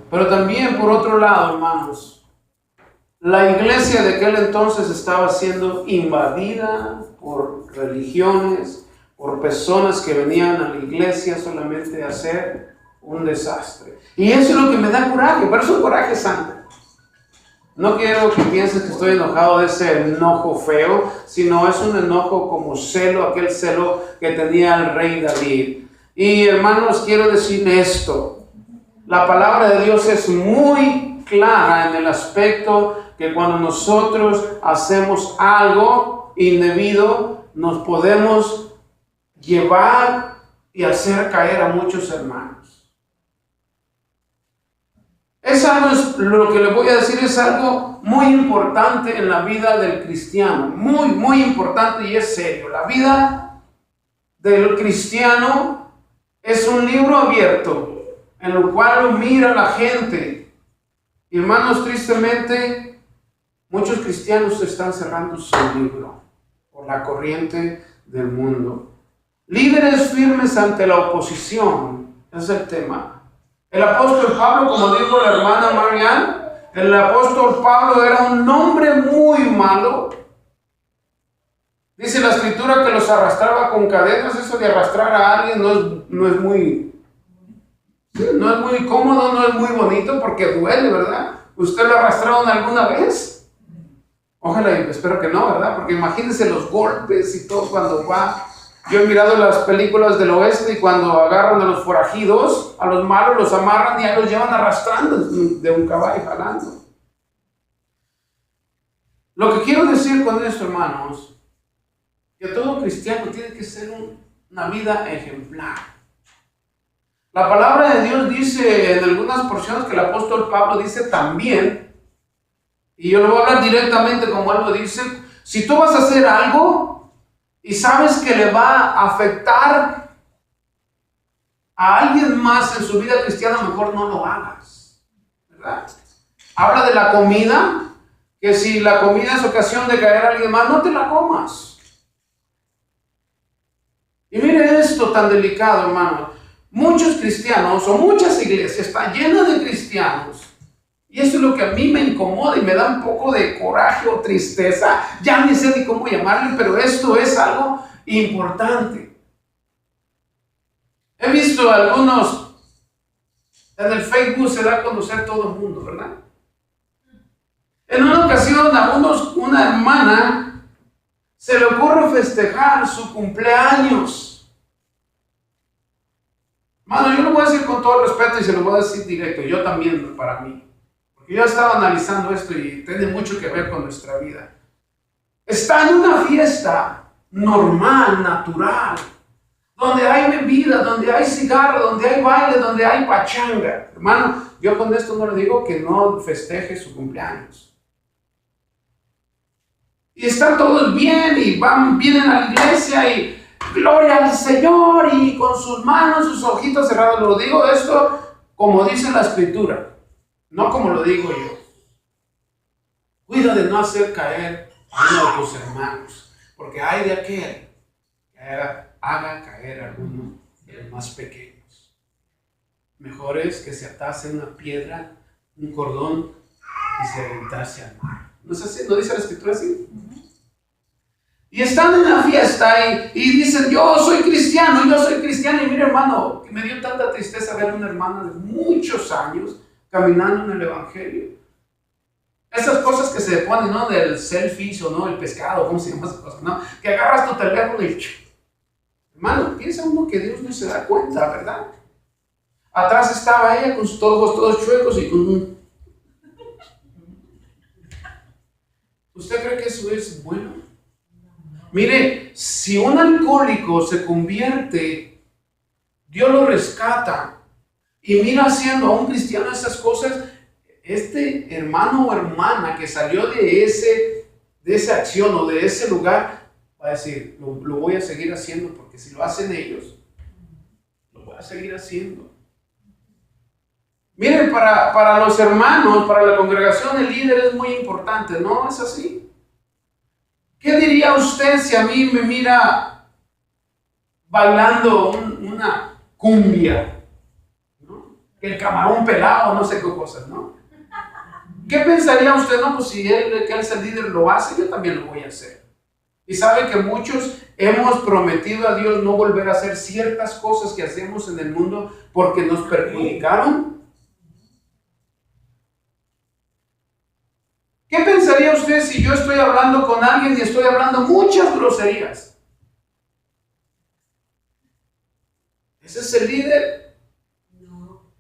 Pero también, por otro lado, hermanos, la iglesia de aquel entonces estaba siendo invadida por religiones, por personas que venían a la iglesia solamente a hacer un desastre. Y eso es lo que me da coraje, pero es un coraje santo. No quiero que pienses que estoy enojado de ese enojo feo, sino es un enojo como celo, aquel celo que tenía el rey David. Y hermanos, quiero decir esto. La palabra de Dios es muy clara en el aspecto que cuando nosotros hacemos algo indebido, nos podemos llevar y hacer caer a muchos hermanos. Es algo, lo que le voy a decir es algo muy importante en la vida del cristiano, muy importante y es serio. La vida del cristiano es un libro abierto en lo cual lo mira la gente. Y hermanos, tristemente, muchos cristianos están cerrando su libro por la corriente del mundo. Líderes firmes ante la oposición es el tema. El apóstol Pablo, como dijo la hermana Marianne, el apóstol Pablo era un hombre muy malo. Dice la escritura que los arrastraba con cadenas. Eso de arrastrar a alguien no es muy cómodo, no es muy bonito porque duele, ¿verdad? ¿Usted lo arrastraron alguna vez? Ojalá y espero que no, ¿verdad? Porque imagínense los golpes y todo cuando va. Yo he mirado las películas del oeste y cuando agarran a los forajidos, a los malos los amarran y a los llevan arrastrando de un caballo jalando. Lo que quiero decir con esto, hermanos, que todo cristiano tiene que ser una vida ejemplar. La palabra de Dios dice en algunas porciones que el apóstol Pablo dice también, y yo lo voy a hablar directamente como él lo dice, si tú vas a hacer algo y sabes que le va a afectar a alguien más en su vida cristiana, mejor no lo hagas, ¿verdad? Habla de la comida, que si la comida es ocasión de caer a alguien más, no te la comas. Y mire esto tan delicado, hermano. Muchos cristianos o muchas iglesias están llenas de cristianos. Y eso es lo que a mí me incomoda y me da un poco de coraje o tristeza. Ya ni sé ni cómo llamarle, pero esto es algo importante. He visto algunos, en el Facebook se da a conocer todo el mundo, ¿verdad? En una ocasión a una hermana se le ocurre festejar su cumpleaños. Hermano, yo lo voy a decir con todo respeto y se lo voy a decir directo, yo también para mí. Yo estaba analizando esto y tiene mucho que ver con nuestra vida. Está en una fiesta normal, natural, donde hay bebida, donde hay cigarro, donde hay baile, donde hay pachanga. Hermano, yo con esto no le digo que no festeje su cumpleaños. Y están todos bien y vienen a la iglesia y gloria al Señor y con sus manos, sus ojitos cerrados. Lo digo esto como dice la escritura. No como lo digo yo. Cuida de no hacer caer a uno de tus hermanos, porque hay de aquel que haga caer a alguno de los más pequeños. Mejor es que se atase una piedra, un cordón y se aventase al mar. ¿No es así? ¿No dice la escritura así? Y están en la fiesta y dicen, yo soy cristiano. Y mire, hermano, que me dio tanta tristeza ver a una hermana de muchos años caminando en el evangelio. Esas cosas que se ponen, ¿no? Del selfies o no, el pescado, ¿cómo se llama esa cosa? ¿No? Que agarras tu teléfono y... Hermano, piensa uno que Dios no se da cuenta, ¿verdad? Atrás estaba ella con sus ojos todos chuecos y con un... ¿Usted cree que eso es bueno? Mire, si un alcohólico se convierte, Dios lo rescata y mira haciendo a un cristiano esas cosas, este hermano o hermana que salió de esa acción o de ese lugar, va a decir, lo voy a seguir haciendo porque si lo hacen ellos, lo voy a seguir haciendo. Miren, para los hermanos, para la congregación, el líder es muy importante, ¿no? ¿Es así? ¿Qué diría usted si a mí me mira bailando una cumbia? ¿No? que el camarón pelado, no sé qué cosas, ¿no? ¿Qué pensaría usted? No, pues si él, que él es el líder, lo hace, yo también lo voy a hacer. Y sabe que muchos hemos prometido a Dios no volver a hacer ciertas cosas que hacemos en el mundo porque nos perjudicaron. ¿Qué pensaría usted si yo estoy hablando con alguien y estoy hablando muchas groserías? ¿Ese es el líder? No.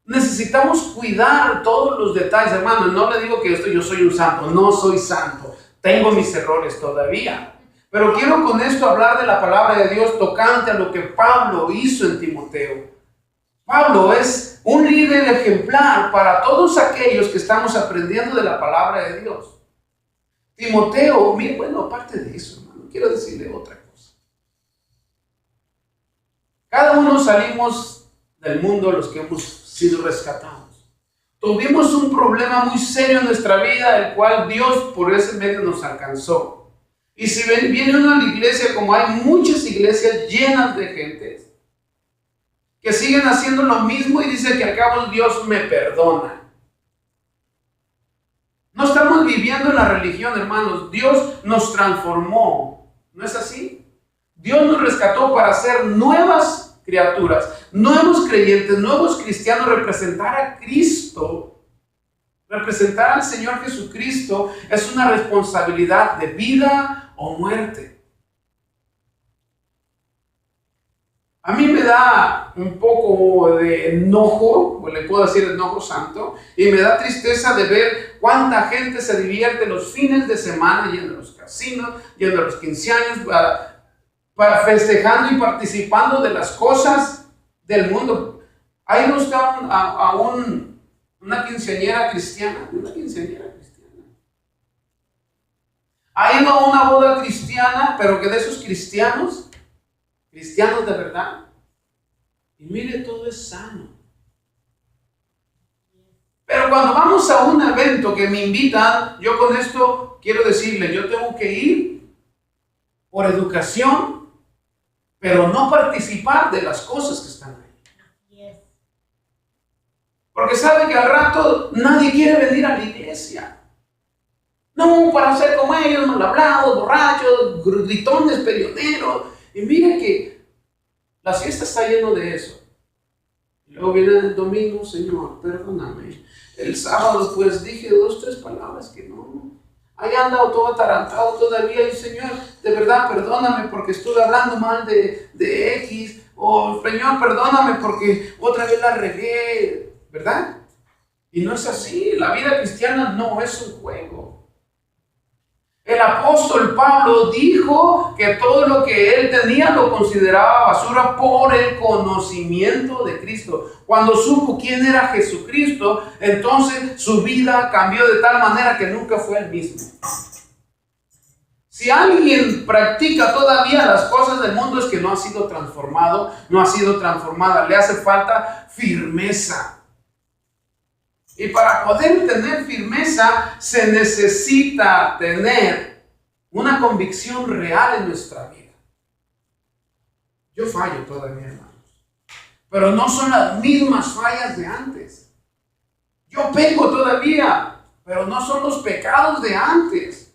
Necesitamos cuidar todos los detalles, hermano. No le digo que yo soy un santo, no soy santo. Tengo mis errores todavía. Pero quiero con esto hablar de la palabra de Dios tocante a lo que Pablo hizo en Timoteo. Pablo es un líder ejemplar para todos aquellos que estamos aprendiendo de la palabra de Dios. Timoteo, mire, bueno, aparte de eso, hermano, quiero decirle otra cosa. Cada uno salimos del mundo los que hemos sido rescatados. Tuvimos un problema muy serio en nuestra vida, el cual Dios por ese medio nos alcanzó. Y si viene uno a la iglesia, como hay muchas iglesias llenas de gente que siguen haciendo lo mismo y dicen que al cabo Dios me perdona. No estamos viviendo en la religión, hermanos. Dios nos transformó. ¿No es así? Dios nos rescató para ser nuevas criaturas, nuevos creyentes, nuevos cristianos, representar a Cristo. Representar al Señor Jesucristo es una responsabilidad de vida o muerte. A mí me da un poco de enojo, o le puedo decir enojo santo, y me da tristeza de ver cuánta gente se divierte los fines de semana yendo a los casinos, yendo a los 15 años, para festejando y participando de las cosas del mundo. Ahí no está una quinceañera cristiana, Ha ido a una boda cristiana, pero que de esos cristianos de verdad. Y mire, todo es sano. Pero cuando vamos a un evento que me invitan, yo con esto quiero decirle, yo tengo que ir por educación, pero no participar de las cosas que están ahí. Porque sabe que al rato nadie quiere venir a la iglesia. No, para ser como ellos, mal hablados, borrachos, gritones, peleoneros. Y mire que la fiesta está lleno de eso. Y luego viene el domingo, Señor, perdóname. El sábado pues dije 2, 3 palabras que no. Ahí anda todo atarantado todavía. Y Señor, de verdad perdóname porque estuve hablando mal de X. O Señor, perdóname porque otra vez la regué. ¿Verdad? Y no es así. La vida cristiana no es un juego. El apóstol Pablo dijo que todo lo que él tenía lo consideraba basura por el conocimiento de Cristo. Cuando supo quién era Jesucristo, entonces su vida cambió de tal manera que nunca fue el mismo. Si alguien practica todavía las cosas del mundo es que no ha sido transformado, no ha sido transformada. Le hace falta firmeza. Y para poder tener firmeza se necesita tener una convicción real en nuestra vida. Yo fallo todavía, hermanos, pero no son las mismas fallas de antes. Yo peco todavía, pero no son los pecados de antes.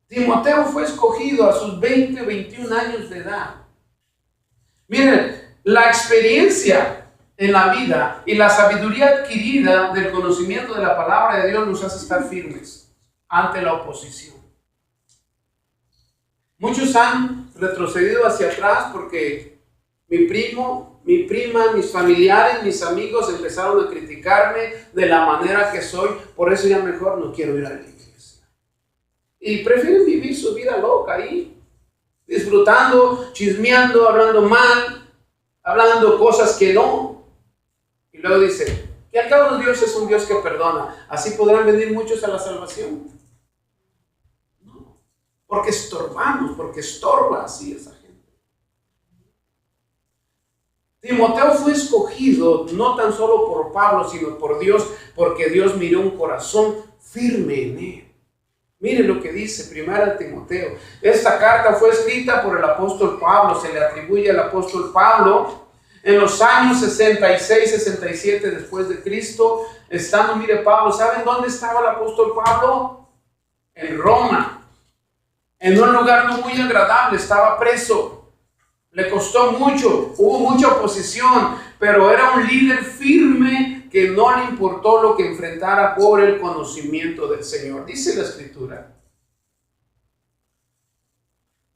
Timoteo fue escogido a sus 20, 21 años de edad. Miren, la experiencia en la vida y la sabiduría adquirida del conocimiento de la palabra de Dios nos hace estar firmes ante la oposición. Muchos han retrocedido hacia atrás porque mi primo, mi prima, mis familiares, mis amigos empezaron a criticarme de la manera que soy, por eso ya mejor no quiero ir a la iglesia. Y prefieren vivir su vida loca ahí, disfrutando, chismeando, hablando mal, hablando cosas que no. Y luego dice, que al cabo Dios es un Dios que perdona. ¿Así podrán venir muchos a la salvación? No, porque estorbamos, porque estorba así esa gente. Timoteo fue escogido no tan solo por Pablo, sino por Dios, porque Dios miró un corazón firme en él. Mire lo que dice 1 Timoteo. Esta carta fue escrita por el apóstol Pablo, se le atribuye al apóstol Pablo en los años 66, 67 después de Cristo, estando, mire Pablo, ¿saben dónde estaba el apóstol Pablo? En Roma, en un lugar no muy agradable, estaba preso, le costó mucho, hubo mucha oposición, pero era un líder firme que no le importó lo que enfrentara por el conocimiento del Señor. Dice la Escritura: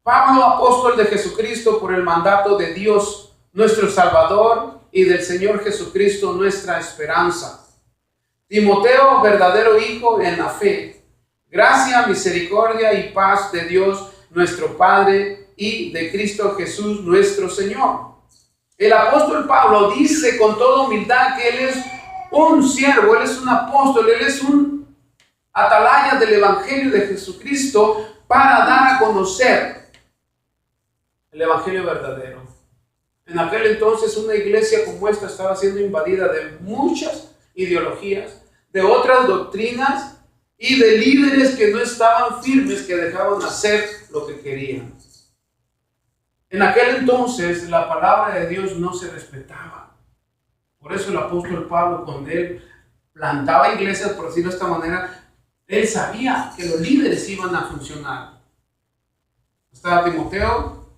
Pablo, apóstol de Jesucristo, por el mandato de Dios, nuestro Salvador, y del Señor Jesucristo, nuestra esperanza. Timoteo, verdadero hijo en la fe. Gracia, misericordia y paz de Dios, nuestro Padre, y de Cristo Jesús, nuestro Señor. El apóstol Pablo dice con toda humildad que él es un siervo, él es un apóstol, él es un atalaya del Evangelio de Jesucristo para dar a conocer el Evangelio verdadero. En aquel entonces una iglesia como esta estaba siendo invadida de muchas ideologías, de otras doctrinas y de líderes que no estaban firmes, que dejaban hacer lo que querían. En aquel entonces la palabra de Dios no se respetaba. Por eso el apóstol Pablo, cuando él plantaba iglesias, por decirlo de esta manera, él sabía que los líderes iban a funcionar. Estaba Timoteo,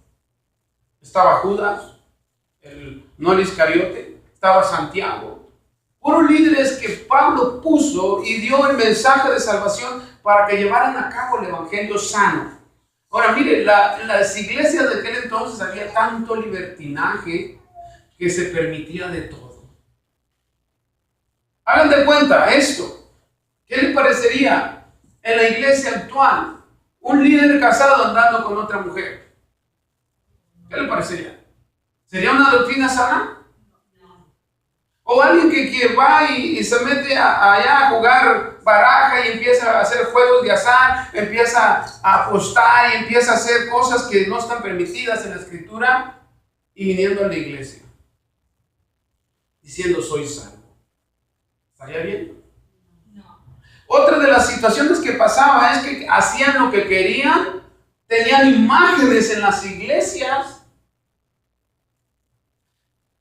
estaba Judas, no el Iscariote, estaba Santiago. Fueron líderes que Pablo puso y dio el mensaje de salvación para que llevaran a cabo el evangelio sano. Ahora mire, las iglesias de aquel entonces había tanto libertinaje que se permitía de todo. Hagan de cuenta esto. ¿Qué les parecería en la iglesia actual un líder casado andando con otra mujer? ¿Qué le parecería? ¿Sería una doctrina sana? O alguien que va y se mete allá a jugar baraja y empieza a hacer juegos de azar, empieza a apostar y empieza a hacer cosas que no están permitidas en la Escritura y viniendo a la iglesia diciendo soy salvo. ¿Estaría bien? No. Otra de las situaciones que pasaba es que hacían lo que querían, tenían imágenes en las iglesias.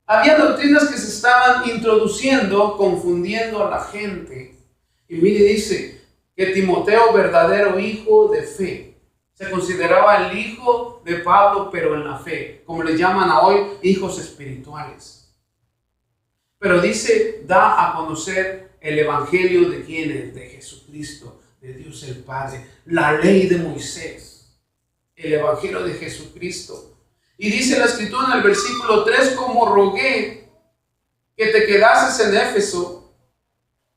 Había doctrinas que se estaban introduciendo, confundiendo a la gente. Y mire, dice que Timoteo, verdadero hijo de fe, se consideraba el hijo de Pablo, pero en la fe, como le llaman a hoy, hijos espirituales. Pero dice, da a conocer el evangelio de quién es, de Jesucristo, de Dios el Padre, la ley de Moisés, el evangelio de Jesucristo. Y dice la Escritura en el versículo 3, como rogué que te quedases en Éfeso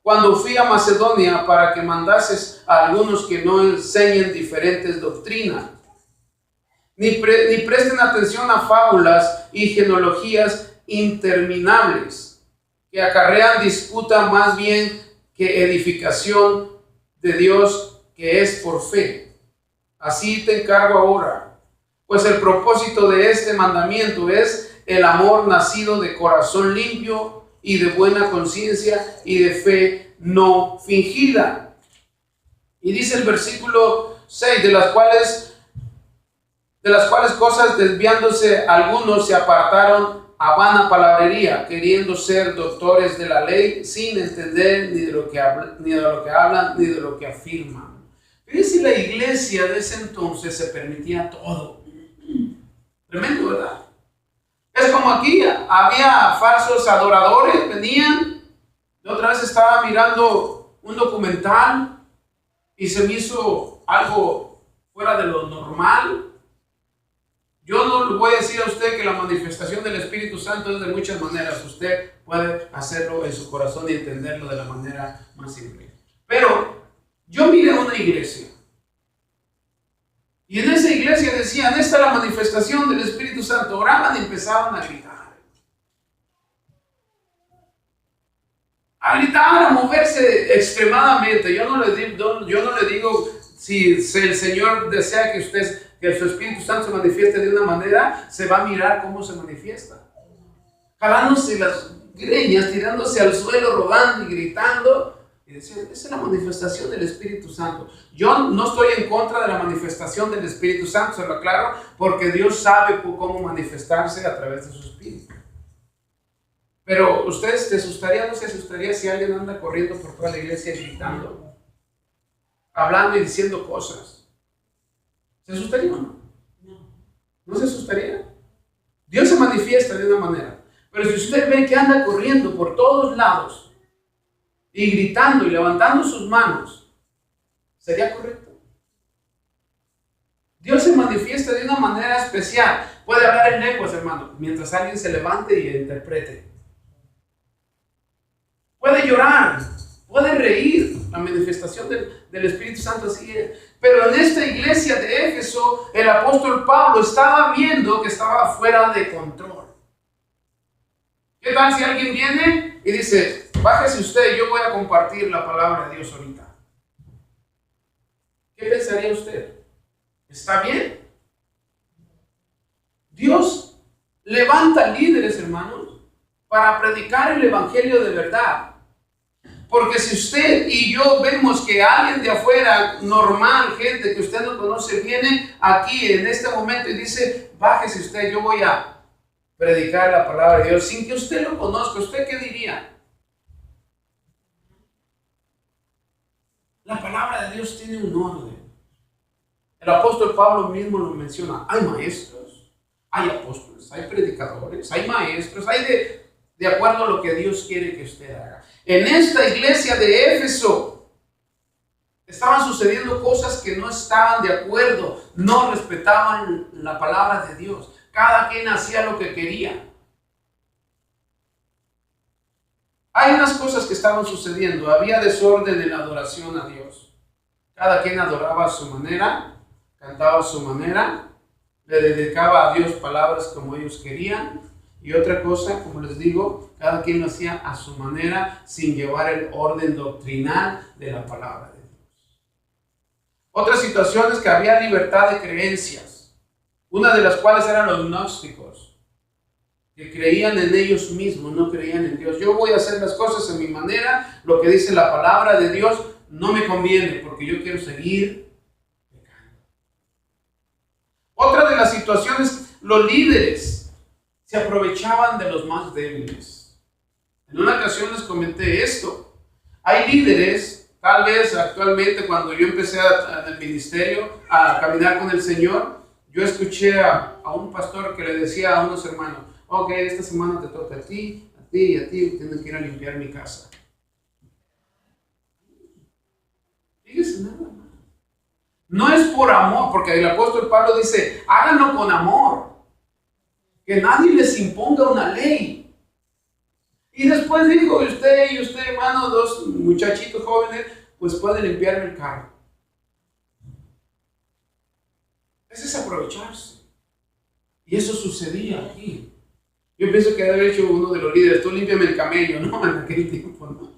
cuando fui a Macedonia para que mandases a algunos que no enseñen diferentes doctrinas, ni presten atención a fábulas y genealogías interminables, que acarrean disputa más bien que edificación de Dios que es por fe. Así te encargo ahora. Pues el propósito de este mandamiento es el amor nacido de corazón limpio y de buena conciencia y de fe no fingida. Y dice el versículo 6, de las cuales cosas desviándose algunos se apartaron a vana palabrería, queriendo ser doctores de la ley, sin entender ni de lo que hablan, ni de lo que afirman. Fíjense, la iglesia de ese entonces se permitía todo. Tremendo, ¿verdad? Es como aquí, había falsos adoradores, venían. La otra vez estaba mirando un documental y se me hizo algo fuera de lo normal. Yo no le voy a decir a usted que la manifestación del Espíritu Santo es de muchas maneras. Usted puede hacerlo en su corazón y entenderlo de la manera más simple. Pero yo miré una iglesia. Y en esa iglesia decían, esta es la manifestación del Espíritu Santo. Oraban y empezaban a gritar. A moverse extremadamente. Yo no le digo si el Señor desea que su Espíritu Santo se manifieste de una manera, se va a mirar cómo se manifiesta. Jalándose las greñas, tirándose al suelo, rodando y gritando. Y decía, esa es la manifestación del Espíritu Santo. Yo no estoy en contra de la manifestación del Espíritu Santo, se lo aclaro, porque Dios sabe cómo manifestarse a través de su Espíritu. Pero ustedes se asustaría si alguien anda corriendo por toda la iglesia gritando, hablando y diciendo cosas. ¿Se asustaría o no? ¿No se asustaría? Dios se manifiesta de una manera. Pero si usted ve que anda corriendo por todos lados y gritando y levantando sus manos, ¿sería correcto? Dios se manifiesta de una manera especial. Puede hablar en lenguas, hermano, mientras alguien se levante y interprete. Puede llorar, puede reír. La manifestación del Espíritu Santo así es. Pero en esta iglesia de Éfeso, el apóstol Pablo estaba viendo que estaba fuera de control. ¿Qué tal si alguien viene y dice, bájese usted, yo voy a compartir la palabra de Dios ahorita? ¿Qué pensaría usted? ¿Está bien? Dios levanta líderes, hermanos, para predicar el evangelio de verdad. Porque si usted y yo vemos que alguien de afuera, normal, gente que usted no conoce, viene aquí en este momento y dice, bájese usted, yo voy a predicar la palabra de Dios, sin que usted lo conozca, ¿usted qué diría? La palabra de Dios tiene un orden. El apóstol Pablo mismo lo menciona. Hay maestros, hay apóstoles, hay predicadores, hay maestros, hay de acuerdo a lo que Dios quiere que usted haga. En esta iglesia de Éfeso estaban sucediendo cosas que no estaban de acuerdo, no respetaban la palabra de Dios. Cada quien hacía lo que quería. Hay unas cosas que estaban sucediendo. Había desorden en la adoración a Dios. Cada quien adoraba a su manera, cantaba a su manera, le dedicaba a Dios palabras como ellos querían. Y otra cosa, como les digo, cada quien lo hacía a su manera, sin llevar el orden doctrinal de la palabra de Dios. Otra situación es que había libertad de creencias, una de las cuales eran los gnósticos, que creían en ellos mismos, no creían en Dios. Yo voy a hacer las cosas a mi manera, lo que dice la palabra de Dios no me conviene, porque yo quiero seguir pecando. Otra de las situaciones, los líderes se aprovechaban de los más débiles. En una ocasión les comenté esto. Hay líderes, tal vez actualmente cuando yo empecé en el ministerio a caminar con el Señor, yo escuché a un pastor que le decía a unos hermanos, ok, esta semana te toca a ti y a ti, tienes que ir a limpiar mi casa. Fíjese nada más. No es por amor, porque el apóstol Pablo dice, háganlo con amor. Que nadie les imponga una ley. Y después dijo, usted, hermano, dos muchachitos jóvenes, pues pueden limpiarme el carro. Ese es aprovecharse. Y eso sucedía aquí. Yo pienso que debe haber hecho uno de los líderes, tú límpiame el camello, no, en aquel tiempo no.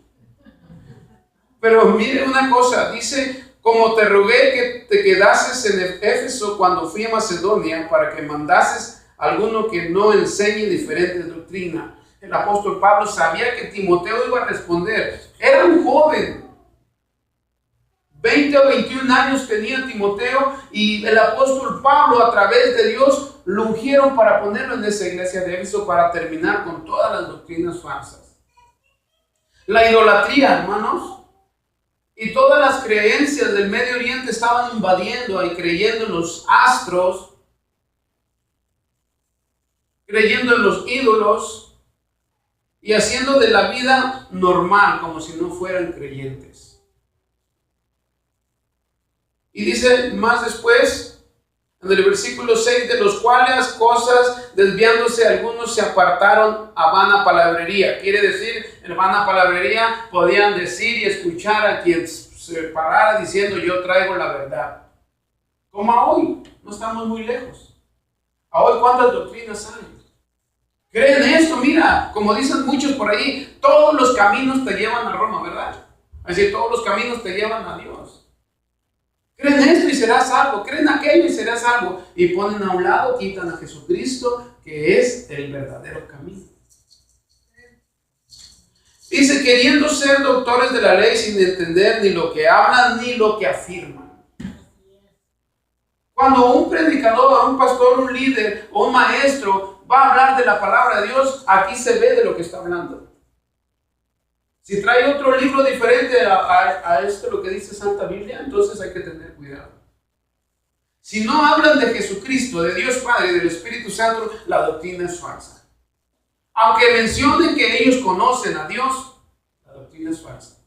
Pero mire una cosa, dice, como te rogué que te quedases en Éfeso cuando fui a Macedonia para que mandases alguno que no enseñe diferente doctrina. El apóstol Pablo sabía que Timoteo iba a responder. Era un joven. 20 o 21 años tenía Timoteo y el apóstol Pablo a través de Dios lo ungieron para ponerlo en esa iglesia de Éfeso para terminar con todas las doctrinas falsas. La idolatría, hermanos, y todas las creencias del Medio Oriente estaban invadiendo y creyendo en los astros, creyendo en los ídolos y haciendo de la vida normal como si no fueran creyentes. Y dice más después, en el versículo 6, de los cuales cosas desviándose algunos se apartaron a vana palabrería. Quiere decir, en vana palabrería podían decir y escuchar a quien se parara diciendo yo traigo la verdad. Como a hoy, no estamos muy lejos. A hoy, ¿cuántas doctrinas hay? ¿Creen esto? Mira, como dicen muchos por ahí, todos los caminos te llevan a Roma, ¿verdad? Así, todos los caminos te llevan a Dios. Creen esto y serás salvo, creen aquello y serás salvo. Y ponen a un lado, quitan a Jesucristo, que es el verdadero camino. Dice, queriendo ser doctores de la ley sin entender ni lo que hablan ni lo que afirman. Cuando un predicador, un pastor, un líder o un maestro va a hablar de la palabra de Dios, aquí se ve de lo que está hablando. Si trae otro libro diferente a esto, lo que dice Santa Biblia, entonces hay que tener cuidado. Si no hablan de Jesucristo, de Dios Padre y del Espíritu Santo, la doctrina es falsa. Aunque mencionen que ellos conocen a Dios, la doctrina es falsa.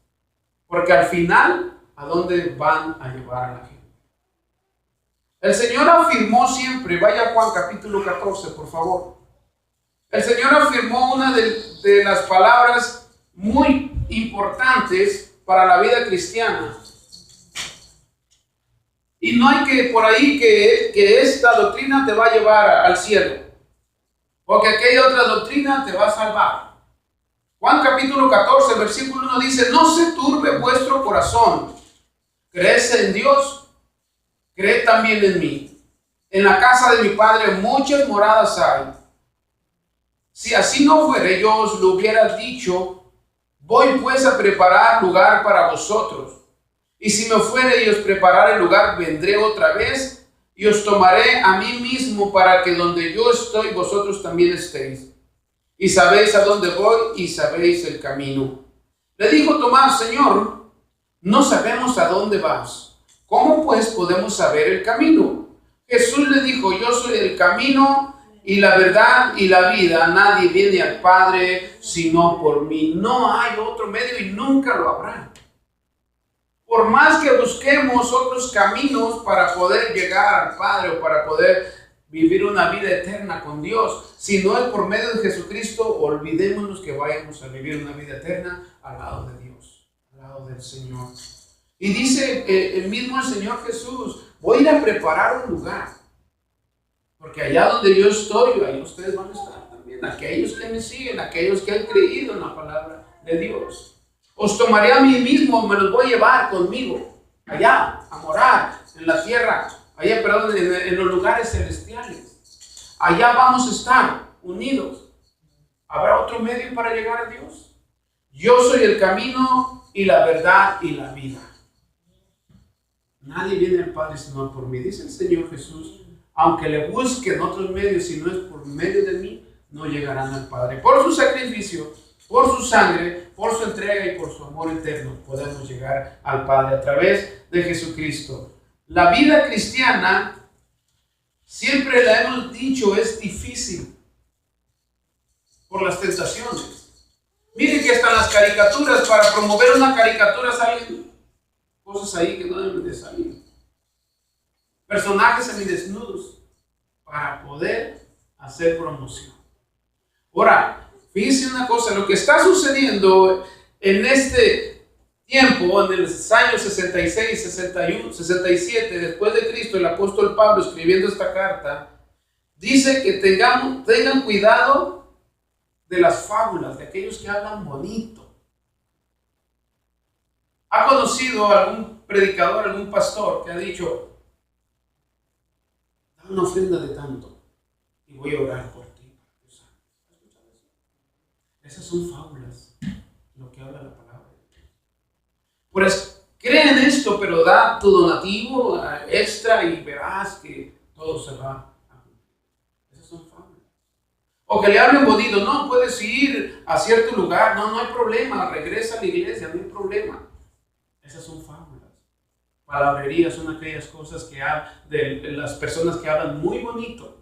Porque al final, ¿a dónde van a llevar a la gente? El Señor afirmó siempre, vaya a Juan capítulo 14, por favor. El Señor afirmó una de las palabras muy importantes para la vida cristiana. Y no hay que por ahí que esta doctrina te va a llevar al cielo, porque aquella otra doctrina te va a salvar. Juan capítulo 14, versículo 1 dice, no se turbe vuestro corazón. ¿Crees en Dios? Creed también en mí. En la casa de mi Padre muchas moradas hay. Si así no fuere, yo os lo hubiera dicho. Voy pues a preparar lugar para vosotros. Y si me fuere y os preparare el lugar, vendré otra vez y os tomaré a mí mismo para que donde yo estoy, vosotros también estéis. Y sabéis a dónde voy y sabéis el camino. Le dijo Tomás, Señor, no sabemos a dónde vas. ¿Cómo pues podemos saber el camino? Jesús le dijo, yo soy el camino y la verdad y la vida. Nadie viene al Padre sino por mí. No hay otro medio y nunca lo habrá. Por más que busquemos otros caminos para poder llegar al Padre o para poder vivir una vida eterna con Dios, si no es por medio de Jesucristo, olvidémonos que vayamos a vivir una vida eterna al lado de Dios, al lado del Señor. Y dice el mismo Señor Jesús, voy a ir a preparar un lugar, porque allá donde yo estoy, ahí ustedes van a estar también, aquellos que me siguen, aquellos que han creído en la palabra de Dios. Os tomaré a mí mismo, me los voy a llevar conmigo, allá, a morar en la tierra, allá, perdón, en los lugares celestiales. Allá vamos a estar unidos. ¿Habrá otro medio para llegar a Dios? Yo soy el camino y la verdad y la vida. Nadie viene al Padre sino por mí, dice el Señor Jesús. Aunque le busquen otros medios, si no es por medio de mí, no llegarán al Padre. Por su sacrificio, por su sangre, por su entrega y por su amor eterno, podemos llegar al Padre a través de Jesucristo. La vida cristiana, siempre la hemos dicho, es difícil por las tentaciones. Miren que hasta las caricaturas, para promover una caricatura salen cosas ahí que no deben de salir. Personajes semidesnudos para poder hacer promoción. Ahora, fíjense una cosa, lo que está sucediendo en este tiempo, en los años 66, 61, 67, después de Cristo, el apóstol Pablo escribiendo esta carta, dice que tengan cuidado de las fábulas, de aquellos que hablan bonito. ¿Ha conocido algún predicador, algún pastor que ha dicho, da una ofrenda de tanto y voy a orar por ti? Esas son fábulas, lo que habla la palabra. Pues creen esto, pero da tu donativo extra y verás que todo se va a cumplir. Esas son fábulas. O que le hablen bonito, no puedes ir a cierto lugar, no hay problema, regresa a la iglesia, no hay problema. Esas son fábulas. Palabrerías son aquellas cosas que de las personas que hablan muy bonito,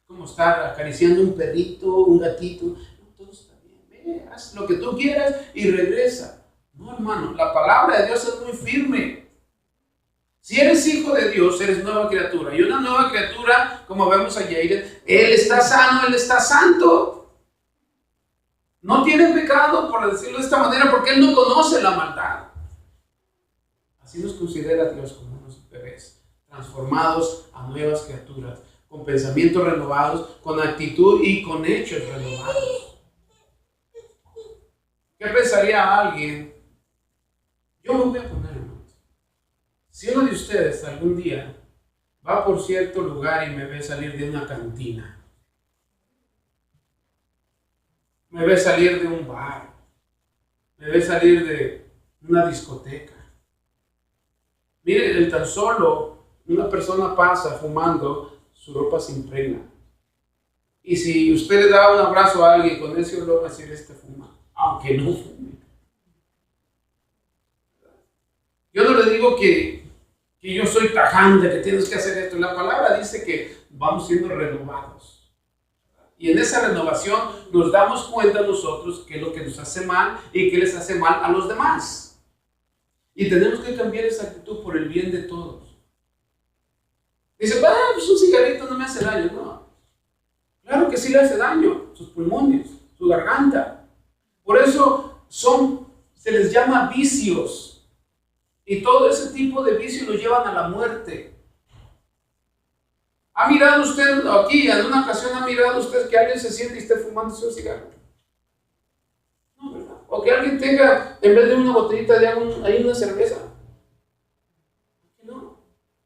como estar acariciando un perrito, un gatito. No, todo está bien, ve, haz lo que tú quieras y regresa. No, hermano, la palabra de Dios es muy firme. Si eres hijo de Dios, eres nueva criatura. Y una nueva criatura, como vemos a Jair, él está sano, él está santo. No tiene pecado, por decirlo de esta manera, porque él no conoce la maldad. Así nos considera Dios como unos bebés, transformados a nuevas criaturas, con pensamientos renovados, con actitud y con hechos renovados. ¿Qué pensaría alguien? Yo me voy a poner, hermanos. Si uno de ustedes algún día va por cierto lugar y me ve salir de una cantina, me ve salir de un bar, me ve salir de una discoteca. Mire, el tan solo una persona pasa fumando, su ropa se impregna. Y si usted le da un abrazo a alguien con ese olor, va a decir, este fuma, aunque no fume. Yo no le digo que yo soy tajante, que tienes que hacer esto. La palabra dice que vamos siendo renovados. Y en esa renovación nos damos cuenta nosotros que es lo que nos hace mal y que les hace mal a los demás. Y tenemos que cambiar esa actitud por el bien de todos. Dice, pues un cigarrito no me hace daño. No. Claro que sí le hace daño. Sus pulmones, su garganta. Por eso se les llama vicios. Y todo ese tipo de vicios lo llevan a la muerte. ¿Ha mirado usted aquí, en una ocasión ha mirado usted que alguien se siente y esté fumando su cigarro? No, ¿verdad? O que alguien tenga, en vez de una botellita de agua, hay una cerveza. No.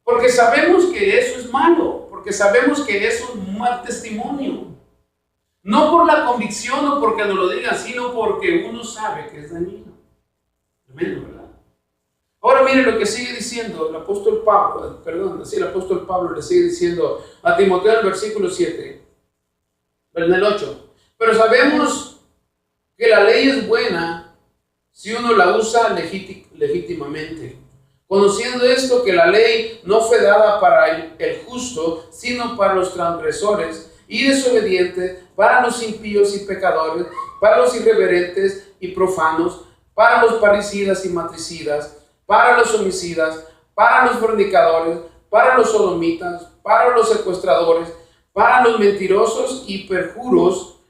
Porque sabemos que eso es malo, porque sabemos que eso es un mal testimonio. No por la convicción o porque nos lo digan, sino porque uno sabe que es dañino. Tremendo, ¿verdad? Ahora mire lo que sigue diciendo el apóstol Pablo, el apóstol Pablo le sigue diciendo a Timoteo en el versículo 7, en el 8. Pero sabemos que la ley es buena si uno la usa legítimamente. Conociendo esto, que la ley no fue dada para el justo, sino para los transgresores y desobedientes, para los impíos y pecadores, para los irreverentes y profanos, para los parricidas y matricidas, para los homicidas, para los fornicadores, para los sodomitas, para los secuestradores, para los mentirosos y perjuros.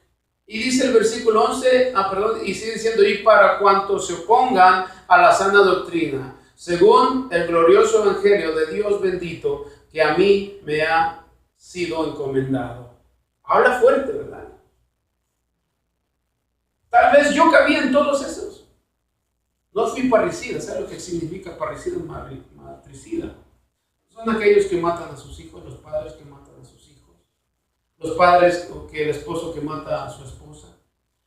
Y dice el versículo 11, y sigue diciendo, y para cuantos se opongan a la sana doctrina, según el glorioso evangelio de Dios bendito, que a mí me ha sido encomendado. Habla fuerte, ¿verdad? Tal vez yo cabía en todos esos. No fui parricida. ¿Sabe lo que significa parricida? Matricida. Son aquellos que matan a sus hijos, los padres que matan a sus hijos, los padres que el esposo que mata a su esposa,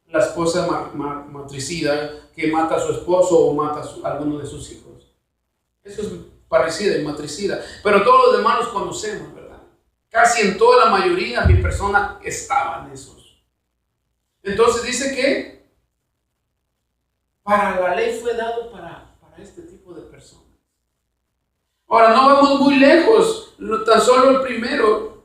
la esposa matricida que mata a su esposo o mata a alguno de sus hijos. Eso es parricida y matricida. Pero todos los demás los conocemos, ¿verdad? Casi en toda la mayoría mi persona estaba en esos. Entonces dice que para la ley fue dado para este tipo de personas. Ahora, no vamos muy lejos, tan solo el primero,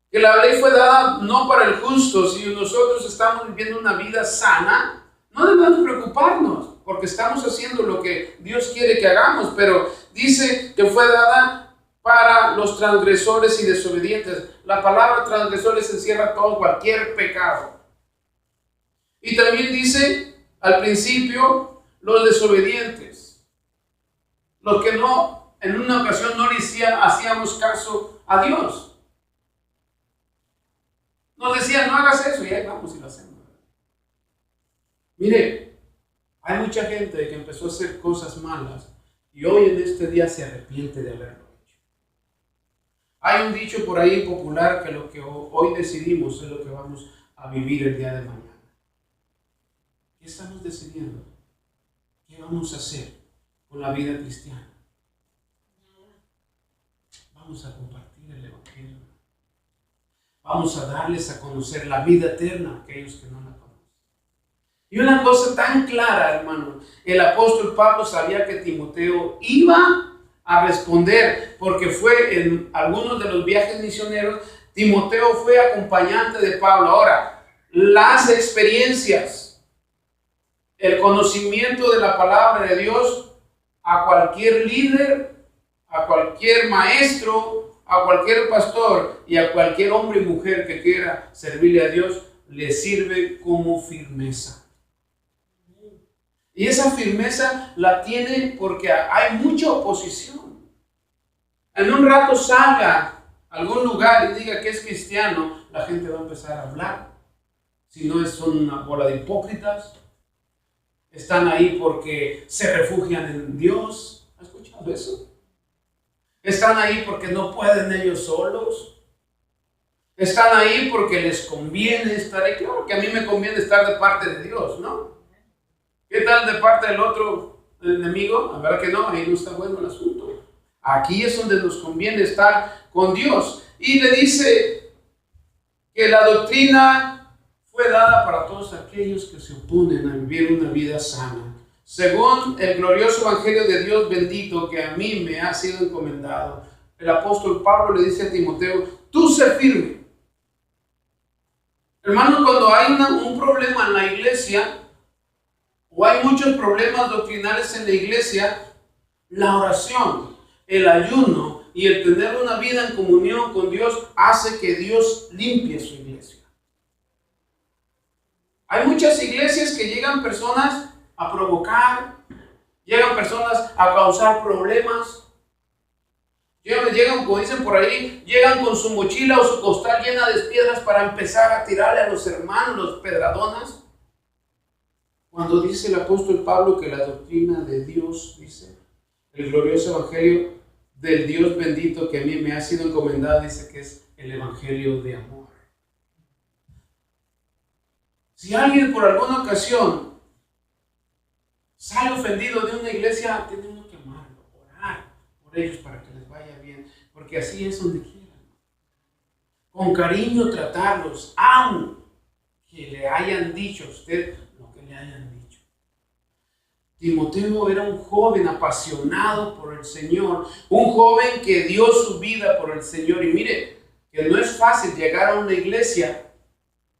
que la ley fue dada no para el justo. Si nosotros estamos viviendo una vida sana, no debemos preocuparnos, porque estamos haciendo lo que Dios quiere que hagamos, pero dice que fue dada para los transgresores y desobedientes. La palabra transgresores encierra todo, cualquier pecado. Y también dice al principio, los desobedientes, los que no, en una ocasión no le hacíamos caso a Dios. Nos decían, no hagas eso, y ahí vamos y lo hacemos. Mire, hay mucha gente que empezó a hacer cosas malas y hoy en este día se arrepiente de haberlo hecho. Hay un dicho por ahí popular que lo que hoy decidimos es lo que vamos a vivir el día de mañana. ¿Qué estamos decidiendo? ¿Qué vamos a hacer con la vida cristiana? Vamos a compartir el evangelio. Vamos a darles a conocer la vida eterna a aquellos que no la conocen. Y una cosa tan clara, hermano, el apóstol Pablo sabía que Timoteo iba a responder, porque fue en algunos de los viajes misioneros, Timoteo fue acompañante de Pablo. Ahora, las experiencias, el conocimiento de la palabra de Dios a cualquier líder, a cualquier maestro, a cualquier pastor y a cualquier hombre y mujer que quiera servirle a Dios, le sirve como firmeza. Y esa firmeza la tiene porque hay mucha oposición. En un rato salga a algún lugar y diga que es cristiano, la gente va a empezar a hablar. Si no, son una bola de hipócritas. Están ahí porque se refugian en Dios. ¿Has escuchado eso? Están ahí porque no pueden ellos solos. Están ahí porque les conviene estar ahí. Claro que a mí me conviene estar de parte de Dios, ¿no? ¿Qué tal de parte del otro enemigo? La verdad que no, ahí no está bueno el asunto. Aquí es donde nos conviene estar con Dios. Y le dice que la doctrina fue dada para todos aquellos que se oponen a vivir una vida sana, según el glorioso evangelio de Dios bendito que a mí me ha sido encomendado. El apóstol Pablo le dice a Timoteo, tú sé firme. Hermanos, cuando hay un problema en la iglesia, o hay muchos problemas doctrinales en la iglesia, la oración, el ayuno y el tener una vida en comunión con Dios hace que Dios limpie su iglesia. Hay muchas iglesias que llegan personas a provocar, llegan personas a causar problemas, llegan, como dicen por ahí, llegan con su mochila o su costal llena de piedras para empezar a tirarle a los hermanos los pedradonas. Cuando dice el apóstol Pablo que la doctrina de Dios, dice, el glorioso evangelio del Dios bendito que a mí me ha sido encomendado, dice que es el evangelio de amor. Si alguien por alguna ocasión sale ofendido de una iglesia, tenemos que amarlo, orar por ellos para que les vaya bien, porque así es donde quieran. Con cariño tratarlos, aunque le hayan dicho a usted lo que le hayan dicho. Timoteo era un joven apasionado por el Señor, un joven que dio su vida por el Señor. Y mire, que no es fácil llegar a una iglesia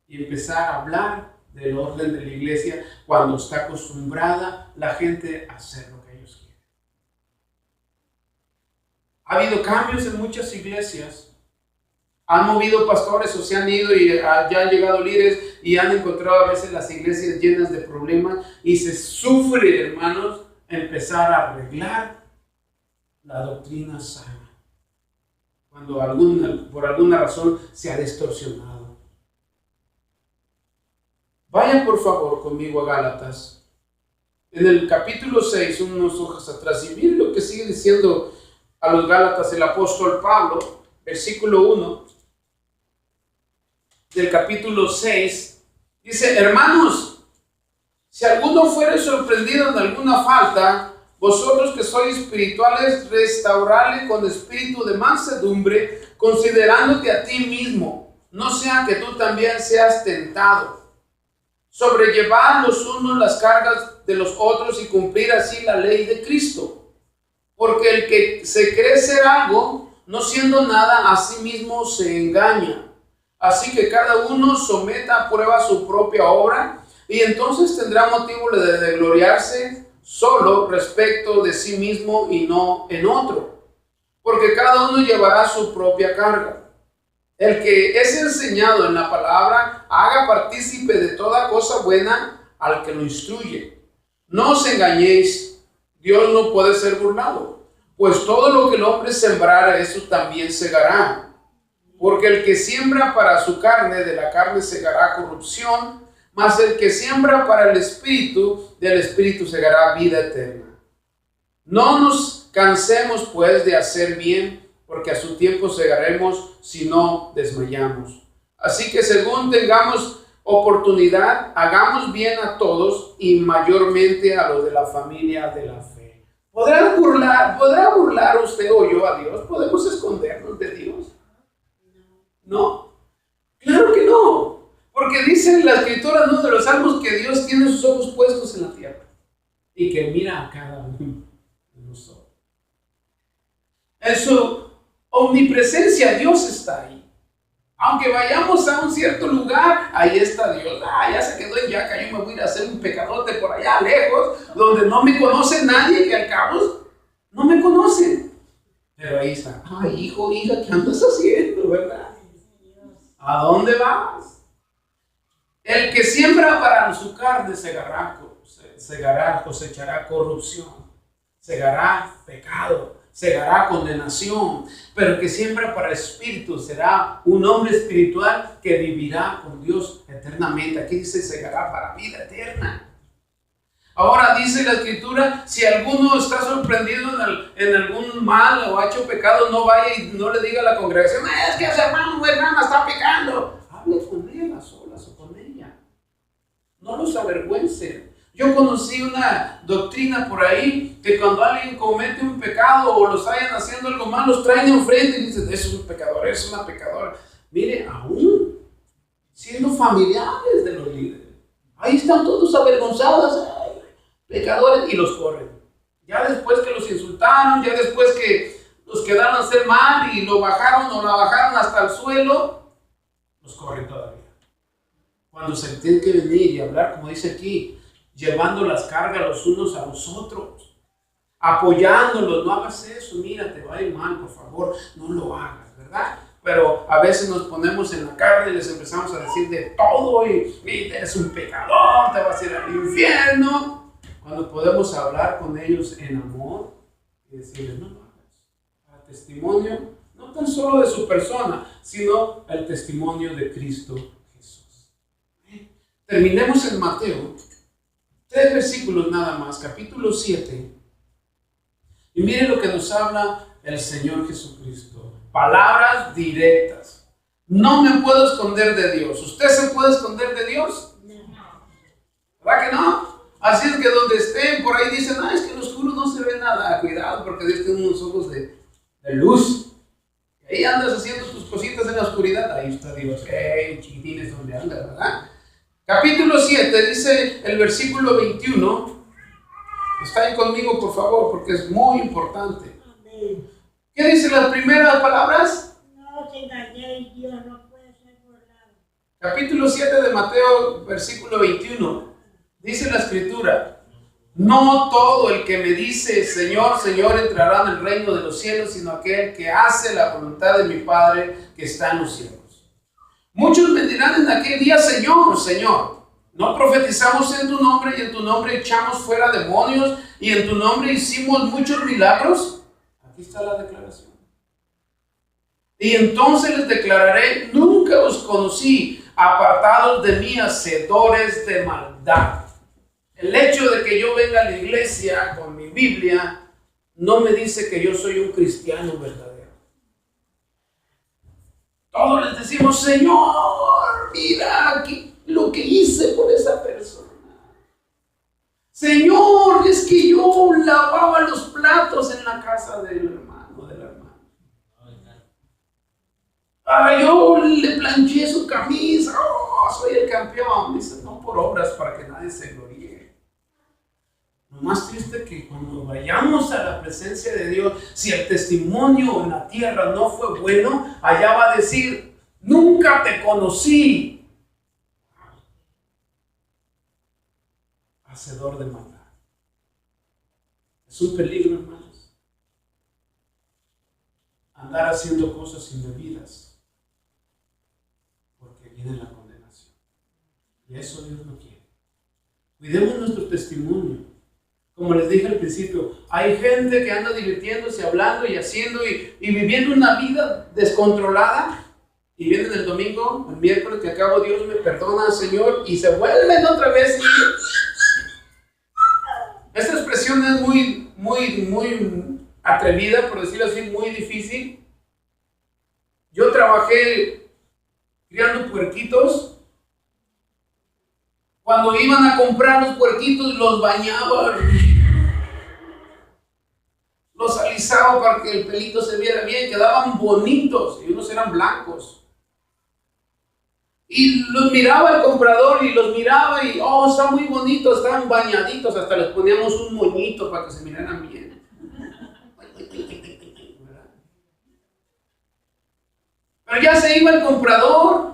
y empezar a hablar del orden de la iglesia cuando está acostumbrada la gente a hacer lo que ellos quieren. Ha habido cambios en muchas iglesias. Han movido pastores o se han ido y ya han llegado líderes y han encontrado a veces las iglesias llenas de problemas y se sufre, hermanos, empezar a arreglar la doctrina sana cuando por alguna razón se ha distorsionado. Vayan por favor conmigo a Gálatas, en el capítulo 6, unos hojas atrás, y miren lo que sigue diciendo a los Gálatas el apóstol Pablo, versículo 1 del capítulo 6, dice, hermanos, si alguno fuere sorprendido en alguna falta, vosotros que sois espirituales, restaurarle con espíritu de mansedumbre, considerándote a ti mismo, no sea que tú también seas tentado. Sobrellevad los unos las cargas de los otros y cumplir así la ley de Cristo. Porque el que se cree ser algo, no siendo nada, a sí mismo se engaña. Así que cada uno someta a prueba su propia obra y entonces tendrá motivo de gloriarse solo respecto de sí mismo y no en otro. Porque cada uno llevará su propia carga. El que es enseñado en la palabra, haga partícipe de toda cosa buena al que lo instruye. No os engañéis, Dios no puede ser burlado, pues todo lo que el hombre sembrara, eso también segará. Porque el que siembra para su carne, de la carne segará corrupción, mas el que siembra para el espíritu, del espíritu segará vida eterna. No nos cansemos pues de hacer bien, porque a su tiempo segaremos si no desmayamos. Así que según tengamos oportunidad, hagamos bien a todos y mayormente a los de la familia de la fe. ¿Podrá burlar usted o yo a Dios? ¿Podemos escondernos de Dios? No, claro que no. Porque dice en la escritura, uno de los salmos, que Dios tiene sus ojos puestos en la tierra y que mira a cada uno de nosotros. En su omnipresencia Dios está ahí. Aunque vayamos a un cierto lugar, ahí está Dios. Ya se quedó en Yaca, yo me voy a ir a hacer un pecadote por allá lejos, donde no me conoce nadie, que al cabo no me conocen. Pero ahí está. Ay, hijo, hija, ¿qué andas haciendo, verdad? ¿A dónde vas? El que siembra para su carne cosechará corrupción, segará pecado, segará condenación, pero que siembra para el espíritu será un hombre espiritual que vivirá con Dios eternamente. Aquí dice segará para vida eterna. Ahora dice la escritura, si alguno está sorprendido en algún mal o ha hecho pecado, no vaya y no le diga a la congregación, es que ese hermano o hermana está pecando. Hable con él a solas o con ella. No los avergüencen, Yo conocí una doctrina por ahí que cuando alguien comete un pecado o los hayan haciendo algo mal, los traen enfrente y dicen, es un pecador, es una pecadora. Mire, aún siendo familiares de los líderes, ahí están todos avergonzados, pecadores, y los corren. Ya después que los insultaron, ya después que los quedaron a hacer mal y lo bajaron o la bajaron hasta el suelo, los corren todavía. Cuando se tiene que venir y hablar, como dice aquí, llevando las cargas los unos a los otros, apoyándolos, no hagas eso, mira, te va a ir mal, por favor, no lo hagas, ¿verdad? Pero a veces nos ponemos en la carne y les empezamos a decir de todo y eres un pecador, te vas a ir al infierno. Cuando podemos hablar con ellos en amor y decirles, no lo hagas, para testimonio, no tan solo de su persona, sino el testimonio de Cristo Jesús. Terminemos en Mateo, 3 versículos nada más, capítulo 7. Y miren lo que nos habla el Señor Jesucristo. Palabras directas. No me puedo esconder de Dios. ¿Usted se puede esconder de Dios? ¿Verdad que no? Así es que donde estén, por ahí dicen, es que en lo oscuro no se ve nada. Cuidado, porque Dios tiene unos ojos de luz. Y ahí andas haciendo tus cositas en la oscuridad. Ahí está Dios. Chiquitines, ¿dónde andas, verdad? Capítulo 7, dice el versículo 21. Está ahí conmigo, por favor, porque es muy importante. Amén. ¿Qué dicen las primeras palabras? No os engañéis, Dios no puede ser burlado. Capítulo 7 de Mateo, versículo 21. Dice la Escritura: no todo el que me dice Señor, Señor entrará en el reino de los cielos, sino aquel que hace la voluntad de mi Padre que está en los cielos. Muchos me dirán en aquel día, Señor, Señor, ¿no profetizamos en tu nombre y en tu nombre echamos fuera demonios y en tu nombre hicimos muchos milagros? Aquí está la declaración. Y entonces les declararé, nunca os conocí, apartados de mí, hacedores de maldad. El hecho de que yo venga a la iglesia con mi Biblia no me dice que yo soy un cristiano verdadero. Todos les decimos, Señor, mira aquí lo que hice por esa persona. Señor, es que yo lavaba los platos en la casa del hermano, de la hermana. Yo le planché su camisa, soy el campeón. Dice, no por obras para que nadie se gloríe. Lo más triste que cuando vayamos a la presencia de Dios, si el testimonio en la tierra no fue bueno, allá va a decir, nunca te conocí. Hacedor de maldad. Es un peligro, hermanos. Andar haciendo cosas indebidas, porque viene la condenación. Y eso Dios no quiere. Cuidemos nuestro testimonio. Como les dije al principio, hay gente que anda divirtiéndose, hablando y haciendo y viviendo una vida descontrolada, y vienen el domingo, el miércoles, que acabo, Dios me perdona, Señor, y se vuelven otra vez. Esta expresión es muy atrevida, por decirlo así, muy difícil. Yo trabajé criando puerquitos. Cuando iban a comprar los puerquitos, los bañaba, los alisaba para que el pelito se viera bien, quedaban bonitos y unos eran blancos. Y los miraba el comprador y los miraba y, están muy bonitos, están bañaditos, hasta les poníamos un moñito para que se miraran bien. Pero ya se iba el comprador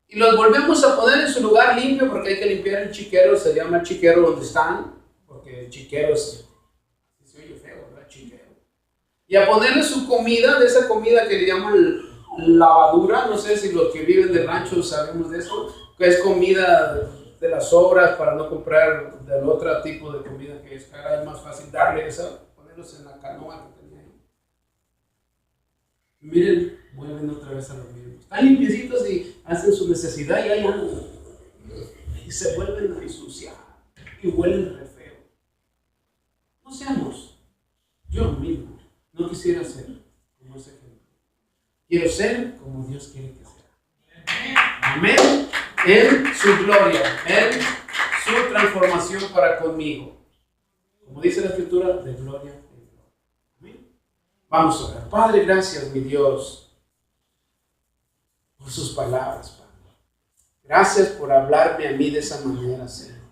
y los volvemos a poner en su lugar limpio, porque hay que limpiar el chiquero, se llama el chiquero donde están, porque el chiquero se oye feo, ¿verdad? Chiquero. Y a ponerle su comida, de esa comida que le llaman lavadura, no sé si los que viven de rancho sabemos de eso, que es comida de las sobras para no comprar del otro tipo de comida que es cara, es más fácil darle esa, ponerlos en la canoa que tenía ahí. Miren, vuelven otra vez a lo mismo. Están limpiecitos y hacen su necesidad y ahí andan. Y se vuelven a ensuciar y huelen re feo. No seamos, yo mismo no quisiera ser como ese ejemplo. Quiero ser como Dios quiere que sea. Amén. En su gloria, en su transformación para conmigo. Como dice la Escritura, de gloria en gloria. Amén. Vamos a orar. Padre, gracias, mi Dios, por sus palabras, Padre. Gracias por hablarme a mí de esa manera, Señor.